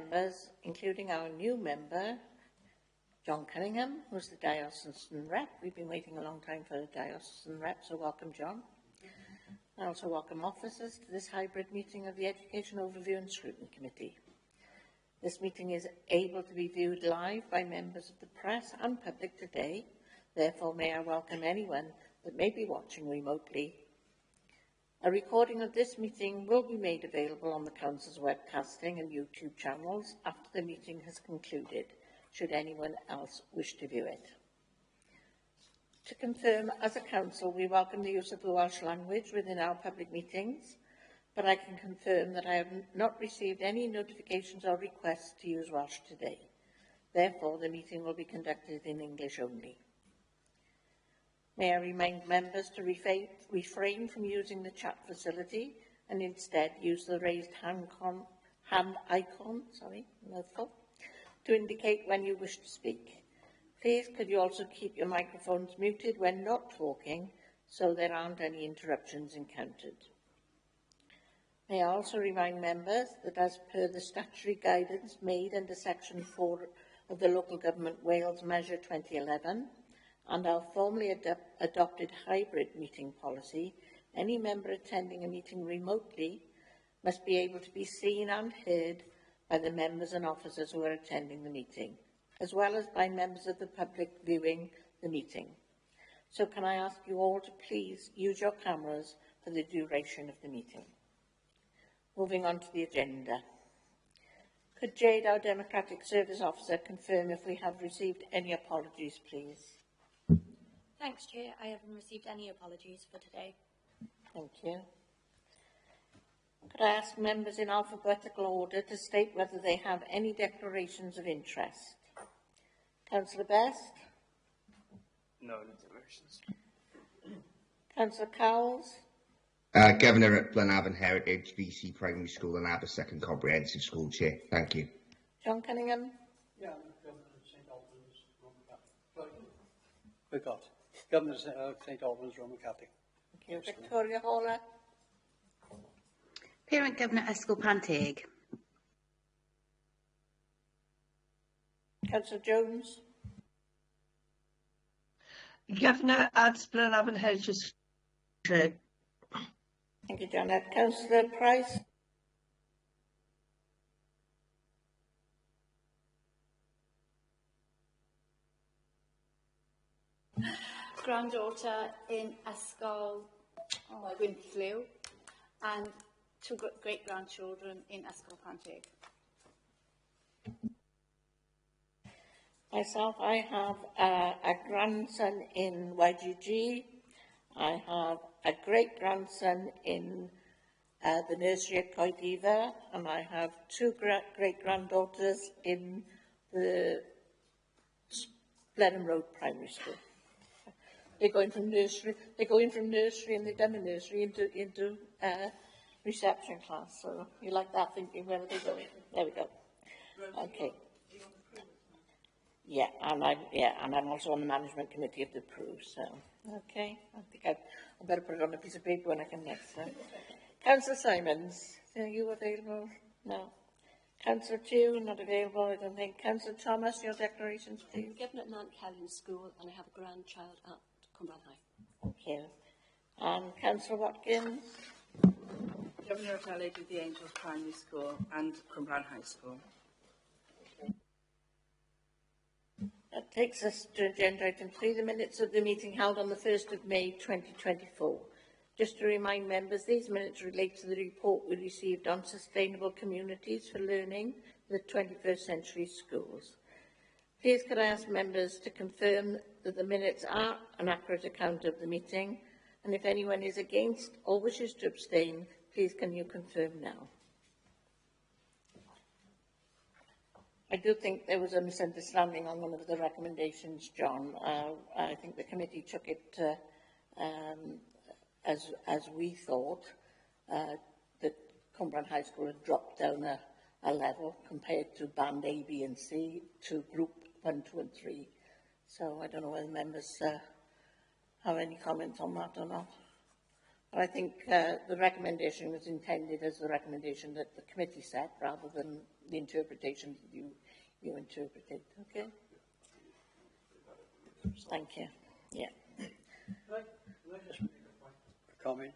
members, including our new member, John Cunningham, who's the diocesan rep. We've been waiting a long time for the diocesan rep, so welcome, John. I also welcome officers to this hybrid meeting of the Education Overview and Scrutiny Committee. This meeting is able to be viewed live by members of the press and public today. Therefore, may I welcome anyone that may be watching remotely. A recording of this meeting will be made available on the Council's webcasting and YouTube channels after the meeting has concluded, should anyone else wish to view it. To confirm, as a Council, we welcome the use of the Welsh language within our public meetings, but I can confirm that I have not received any notifications or requests to use Welsh today. Therefore, the meeting will be conducted in English only. May I remind members to refrain from using the chat facility and instead use the raised hand icon, to indicate when you wish to speak. Please, could you also keep your microphones muted when not talking so there aren't any interruptions encountered. May I also remind members that as per the statutory guidance made under Section 4 of the Local Government Wales Measure 2011 and our formally adopted hybrid meeting policy, any member attending a meeting remotely must be able to be seen and heard by the members and officers who are attending the meeting, as well as by members of the public viewing the meeting. So can I ask you all to please use your cameras for the duration of the meeting. Moving on to the agenda. Could Jade, our Democratic Service Officer, confirm if we have received any apologies, please? Thanks, Chair. I haven't received any apologies for today. Thank you. Could I ask members in alphabetical order to state whether they have any declarations of interest? Councillor Best? No declarations. Councillor Cowles? Governor at Blenavon Heritage, VC Primary School and Aber Second Comprehensive School, Chair. Thank you. John Cunningham? Yeah, Governor of St Albans, Roman Catholic. We got Governor of St Albans, Roman Catholic. Thank you. Victoria Hawler? Parent Governor Yscol Panteg. Councillor Jones? Governor at Blenavon Heritage. Thank you, Janet. Councillor Price? Granddaughter in Yscol Winflew and two great-grandchildren in Yscol Panteg. Myself, I have a grandson in YGG. I have a great-grandson in the nursery at Coediva, and I have two great-granddaughters in the Blenheim Road Primary School. They're going from nursery. They go in from nursery, and they've done the nursery into reception class. So you like that thinking, where are they going? There we go. Okay. Yeah, and I'm also on the management committee of the PRU. So okay, I think I better put it on a piece of paper when I come next. So. Councillor Simons, are you available? No. Councillor Tew, not available, I don't think. Councillor Thomas, your declarations, please. I'm Governor at Nant Kelly School, and I have a grandchild at Cumbrae High. Thank you. And Councillor Watkins. Governor of Our Lady of the Angels Primary School and Cumbrae High School. That takes us to agenda item 3, the minutes of the meeting held on the 1st of May 2024. Just to remind members, these minutes relate to the report we received on sustainable communities for learning the 21st century schools. Please could I ask members to confirm that the minutes are an accurate account of the meeting, and if anyone is against or wishes to abstain, please can you confirm now? I do think there was a misunderstanding on one of the recommendations, John. I think the committee took it as we thought that Cumbrae High School had dropped down a level compared to band A, B and C to group 1, 2 and 3. So I don't know whether members have any comments on that or not. But I think the recommendation was intended as the recommendation that the committee set rather than the interpretation that you interpreted. Okay. Thank you. Yeah. Can I just make a comment?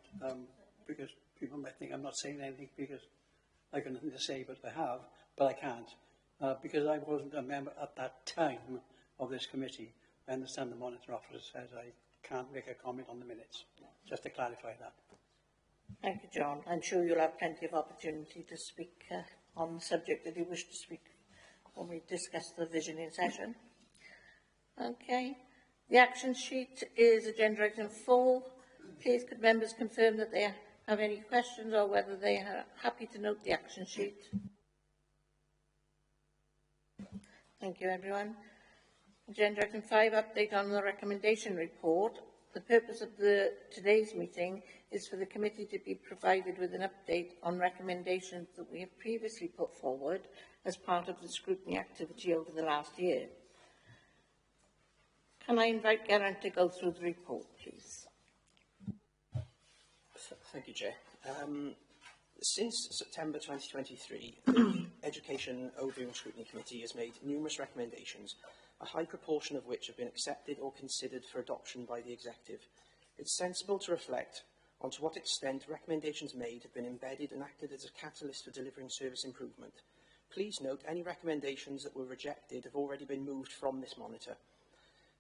Because people might think I'm not saying anything because I've got nothing to say, but I have, but I can't. Because I wasn't a member at that time of this committee. I understand the monitor officer says I can't make a comment on the minutes. Just to clarify that. Thank you, John. I'm sure you'll have plenty of opportunity to speak on the subject that you wish to speak when we discuss the visioning session. Okay. The action sheet is agenda item 4. Please could members confirm that they have any questions or whether they are happy to note the action sheet. Thank you, everyone. Agenda item 5, update on the recommendation report. The purpose of today's meeting is for the committee to be provided with an update on recommendations that we have previously put forward as part of the scrutiny activity over the last year. Can I invite Geraint to go through the report, please? Thank you, Chair. Since September 2023, the Education Overview and Scrutiny Committee has made numerous recommendations, a high proportion of which have been accepted or considered for adoption by the Executive. It's sensible to reflect on to what extent recommendations made have been embedded and acted as a catalyst for delivering service improvement. Please note any recommendations that were rejected have already been moved from this monitor.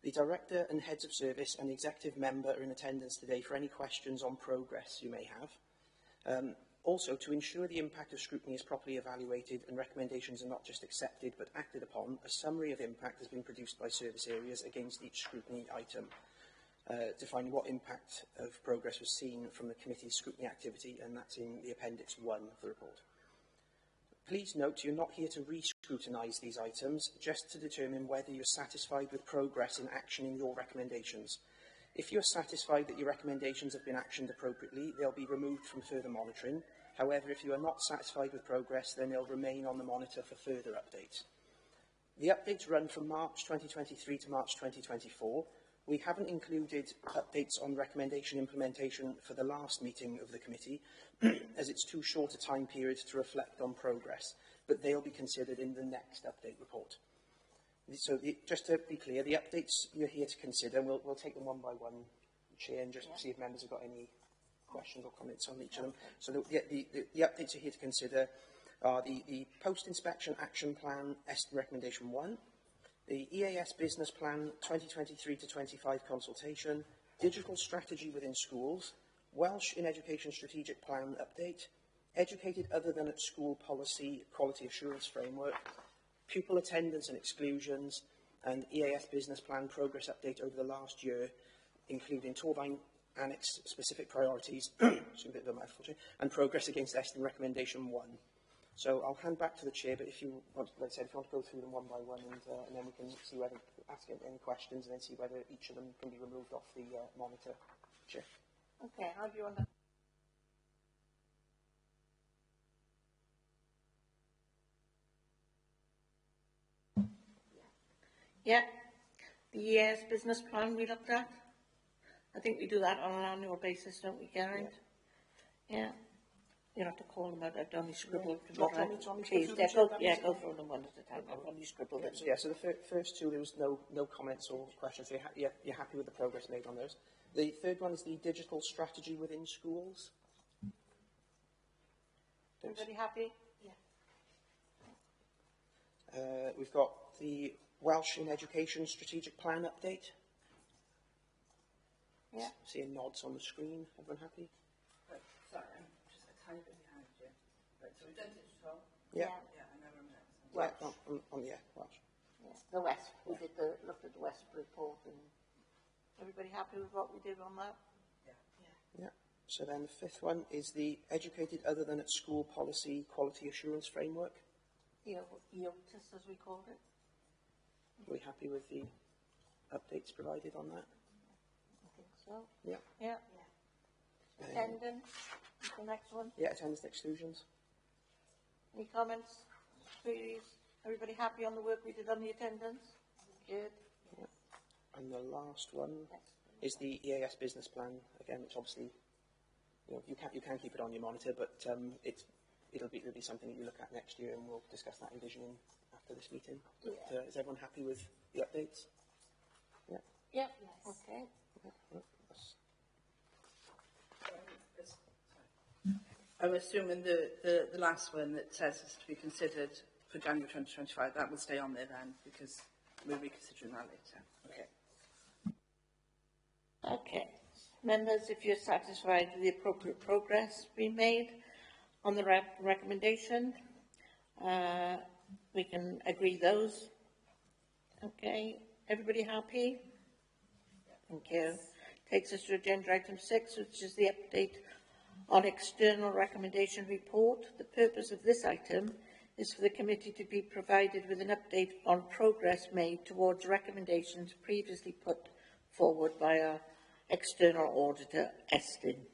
The Director and Heads of Service and the Executive Member are in attendance today for any questions on progress you may have. Also, to ensure the impact of scrutiny is properly evaluated and recommendations are not just accepted but acted upon, a summary of impact has been produced by service areas against each scrutiny item, defining what impact of progress was seen from the committee's scrutiny activity, and that's in the Appendix 1 of the report. Please note you're not here to re-scrutinise these items, just to determine whether you're satisfied with progress in actioning your recommendations. If you're satisfied that your recommendations have been actioned appropriately, they'll be removed from further monitoring. However, if you are not satisfied with progress, then they'll remain on the monitor for further updates. The updates run from March 2023 to March 2024. We haven't included updates on recommendation implementation for the last meeting of the committee, as it's too short a time period to reflect on progress, but they'll be considered in the next update report. So just to be clear, the updates you're here to consider, we'll take them one by one, Chair, and just see if members have got any questions or comments on each of them. So the updates you're here to consider are the Post-Inspection Action Plan Recommendation 1, the EAS Business Plan 2023 to 25 consultation, Digital Strategy within schools, Welsh in Education Strategic Plan update, Educated Other Than at School Policy Quality Assurance Framework, Pupil Attendance and Exclusions, and EAS Business Plan Progress Update over the last year, including Torbine Annex Specific Priorities, and Progress Against Estin Recommendation 1. So I'll hand back to the Chair, but if you want, like I said, if you want to go through them one by one, and then we can see whether, ask any questions, and then see whether each of them can be removed off the monitor. Chair. Okay, how do you want to... Yeah, the EAS business plan we looked at. I think we do that on an annual basis, don't we, Geraint? Yeah. You have to call them out. I've only scribbled. Please, go through them one at a time. I've only scribbled them. Yeah, so the first two, there was no comments or questions. So you're happy with the progress made on those. The third one is the digital strategy within schools. Everybody happy? Yeah. We've got the Welsh in Education Strategic Plan update. Yeah. Seeing nods on the screen. Everyone happy? Right, sorry, I'm just a tiny bit behind you. Right, so we've done digital. Yeah. Yeah, and then we're next. Welsh. Welsh. Yeah. The West. We did looked at the West report, and everybody happy with what we did on that? Yeah. So then the fifth one is the Educated Other Than at School Policy Quality Assurance Framework. EOTIS, as we called it. Are we happy with the updates provided on that? I think so. Yeah. Yeah. Attendance, the next one. Yeah, attendance and exclusions. Any comments, queries? Everybody happy on the work we did on the attendance? Good. Yeah. And the last one is the EAS business plan, again, which obviously, you can keep it on your monitor, but it'll be something that you look at next year, and we'll discuss that in visioning after this meeting. But, is everyone happy with the updates? Yeah. Yeah, okay. I'm assuming the last one that says is to be considered for January 2025, that will stay on there then, because we're reconsidering that later. Okay. Okay. Members, if you're satisfied with the appropriate progress being made on the recommendation, we can agree those. Okay. Everybody happy? Thank you. Takes us to agenda item 6, which is the update on external recommendation report. The purpose of this item is for the committee to be provided with an update on progress made towards recommendations previously put forward by our external auditor, Estin.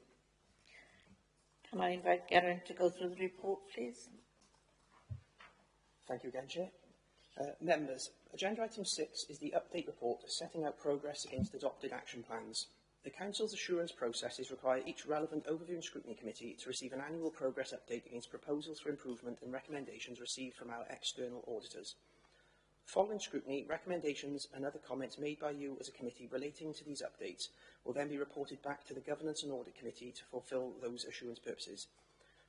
Can I invite Geraint to go through the report, please? Thank you again, Chair. Members, agenda item 6 is the update report setting out progress against adopted action plans. The Council's assurance processes require each relevant overview and scrutiny committee to receive an annual progress update against proposals for improvement and recommendations received from our external auditors. Following scrutiny, recommendations and other comments made by you as a committee relating to these updates will then be reported back to the Governance and Audit Committee to fulfil those assurance purposes.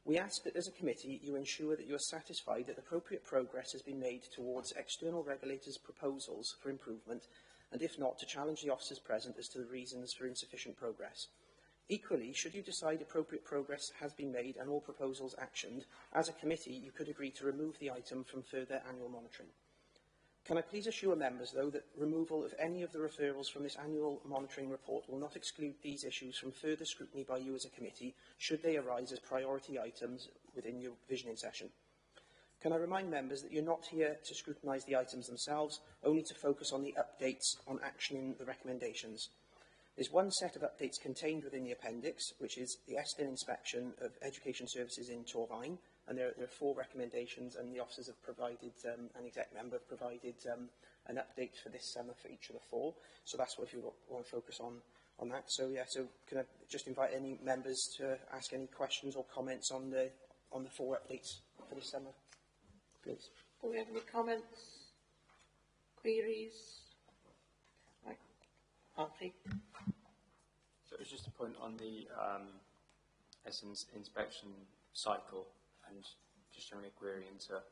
We ask that as a committee you ensure that you are satisfied that appropriate progress has been made towards external regulators' proposals for improvement, and if not, to challenge the officers present as to the reasons for insufficient progress. Equally, should you decide appropriate progress has been made and all proposals actioned, as a committee you could agree to remove the item from further annual monitoring. Can I please assure members, though, that removal of any of the referrals from this annual monitoring report will not exclude these issues from further scrutiny by you as a committee, should they arise as priority items within your visioning session. Can I remind members that you're not here to scrutinise the items themselves, only to focus on the updates on actioning the recommendations. There's one set of updates contained within the appendix, which is the Estin inspection of education services in Torvine, and there are 4 recommendations, and the officers have provided, an exec member have provided an update for this summer for each of the 4. So that's what if you want to focus on that. So yeah, so can I just invite any members to ask any questions or comments on the 4 updates for this summer, please? Do we have any comments, queries? Right. Alfie. So it was just a point on the Essence inspection cycle, and just generally a query into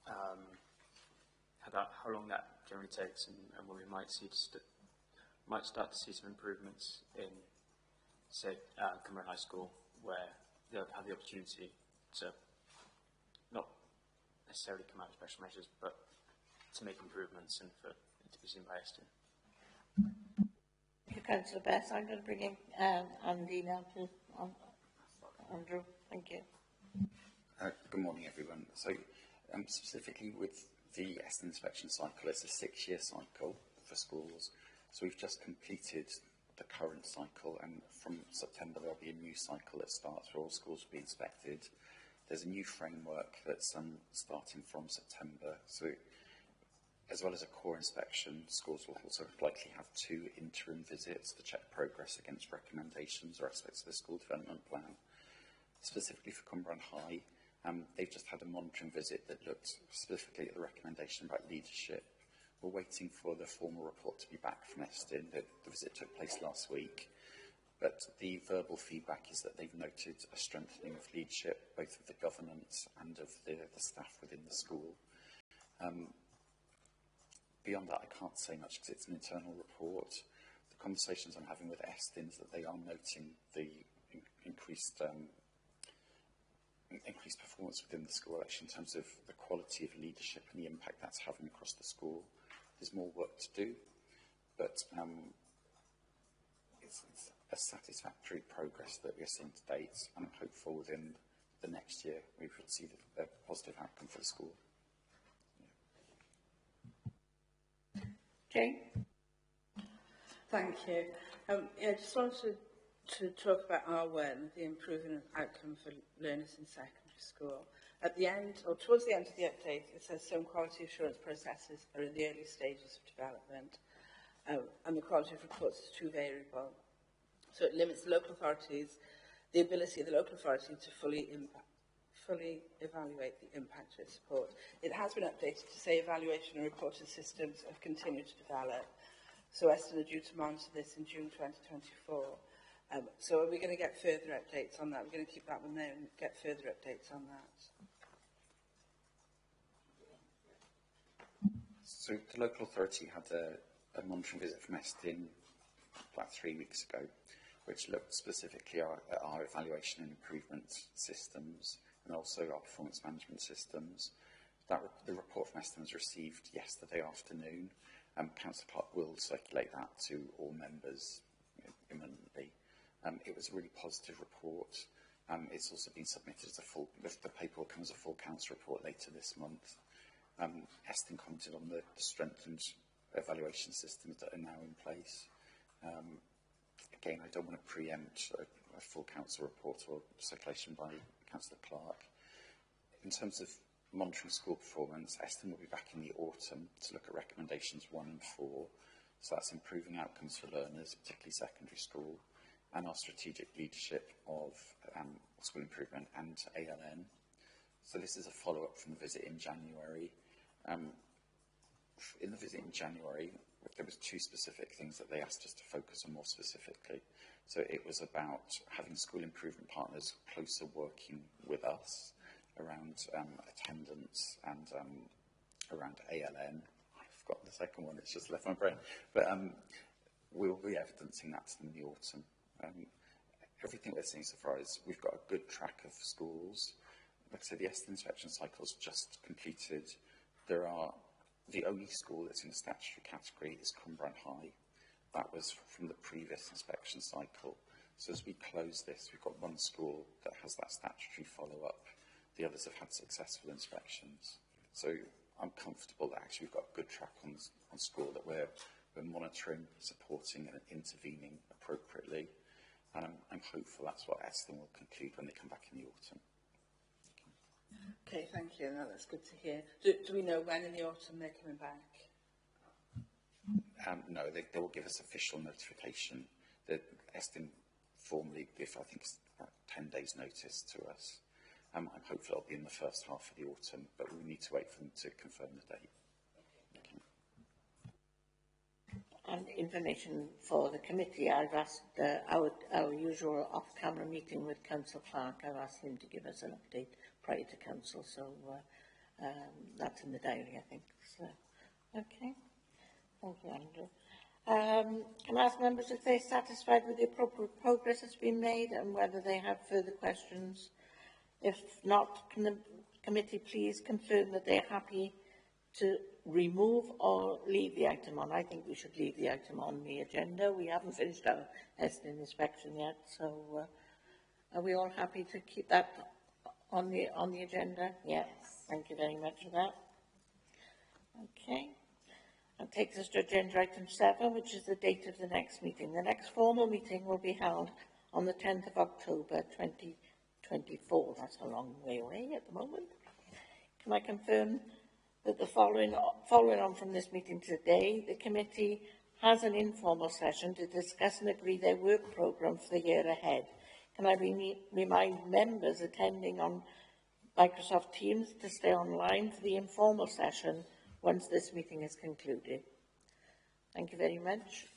how long that generally takes, and when we might start to see some improvements in, say, Cumberland High School, where they'll have the opportunity to not necessarily come out of special measures, but to make improvements and for it to be seen by Estin. Thank you, Councillor Bess. I'm going to bring in Andy now to Andrew. Thank you. Good morning, everyone. So, specifically with the Estin inspection cycle, it's a 6-year cycle for schools. So we've just completed the current cycle, and from September there'll be a new cycle that starts where all schools will be inspected. There's a new framework that's starting from September. So, as well as a core inspection, schools will also likely have 2 interim visits to check progress against recommendations or aspects of the school development plan. Specifically for Cumberland High, they've just had a monitoring visit that looked specifically at the recommendation about leadership. We're waiting for the formal report to be back from Estin. The visit took place last week, but the verbal feedback is that they've noted a strengthening of leadership, both of the governance and of the staff within the school. Beyond that, I can't say much because it's an internal report. The conversations I'm having with Estin is that they are noting the increased performance within the school, actually, in terms of the quality of leadership and the impact that's having across the school. There's more work to do, but it's a satisfactory progress that we're seeing to date, and I'm hopeful within the next year we will see a positive outcome for the school. Jane? Thank you. I just wanted to talk about R1, the improving outcome for learners in secondary school. At the end, or towards the end of the update, it says some quality assurance processes are in the early stages of development, and the quality of reports is too variable. So it limits the local authorities, the ability of the local authority to fully fully evaluate the impact of its support. It has been updated to say evaluation and reporting systems have continued to develop. So Eston are due to monitor this in June 2024. So are we going to get further updates on that? We're going to keep that one there and get further updates on that. So the local authority had a monitoring visit from Eston about 3 weeks ago, which looked specifically at our evaluation and improvement systems and also our performance management systems. The report from Eston was received yesterday afternoon. Councillor Clark will circulate that to all members imminently. It was a really positive report. It's also been submitted as the paperwork comes as a full council report later this month. Eston commented on the strengthened evaluation systems that are now in place. Again, I don't want to preempt a full council report or circulation by Councillor Clark. In terms of monitoring school performance, Eston will be back in the autumn to look at recommendations 1 and 4. So that's improving outcomes for learners, particularly secondary school, and our strategic leadership of school improvement and ALN. So this is a follow-up from the visit in January. In the visit in January, there was 2 specific things that they asked us to focus on more specifically. So it was about having school improvement partners closer working with us around attendance and around ALN. I've forgotten the second one, it's just left my brain. But we'll be evidencing that in the autumn. Everything we're seeing so far is we've got a good track of schools. Like I said, the Eston inspection cycle's just completed. The only school that's in the statutory category is Cumbrian High. That was from the previous inspection cycle. So as we close this, we've got 1 school that has that statutory follow-up. The others have had successful inspections. So I'm comfortable that actually we've got a good track on school, that we're monitoring, supporting and intervening appropriately. And I'm hopeful that's what Eston will conclude when they come back in the autumn. Okay, thank you. No, that's good to hear. Do we know when in the autumn they're coming back? No, they will give us official notification. The Eston formally give, I think, about 10 days' notice to us. I'm hopeful it'll be in the first half of the autumn, but we need to wait for them to confirm the date. Okay. And information for the committee, I've asked our usual off-camera meeting with Councillor Clark. I've asked him to give us an update prior to council, so that's in the diary, I think. So, okay. Thank you, Andrew. Can I ask members if they're satisfied with the appropriate progress that's been made and whether they have further questions? If not, can the committee please confirm that they're happy to remove or leave the item on? I think we should leave the item on the agenda. We haven't finished our Eston inspection yet, so are we all happy to keep that on the agenda? Yes. Thank you very much for that. Okay. That takes us to agenda item 7, which is the date of the next meeting. The next formal meeting will be held on the 10th of October 2024. That's a long way away at the moment. Can I confirm that the following on from this meeting today, the committee has an informal session to discuss and agree their work programme for the year ahead. Can I remind members attending on Microsoft Teams to stay online for the informal session once this meeting is concluded? Thank you very much.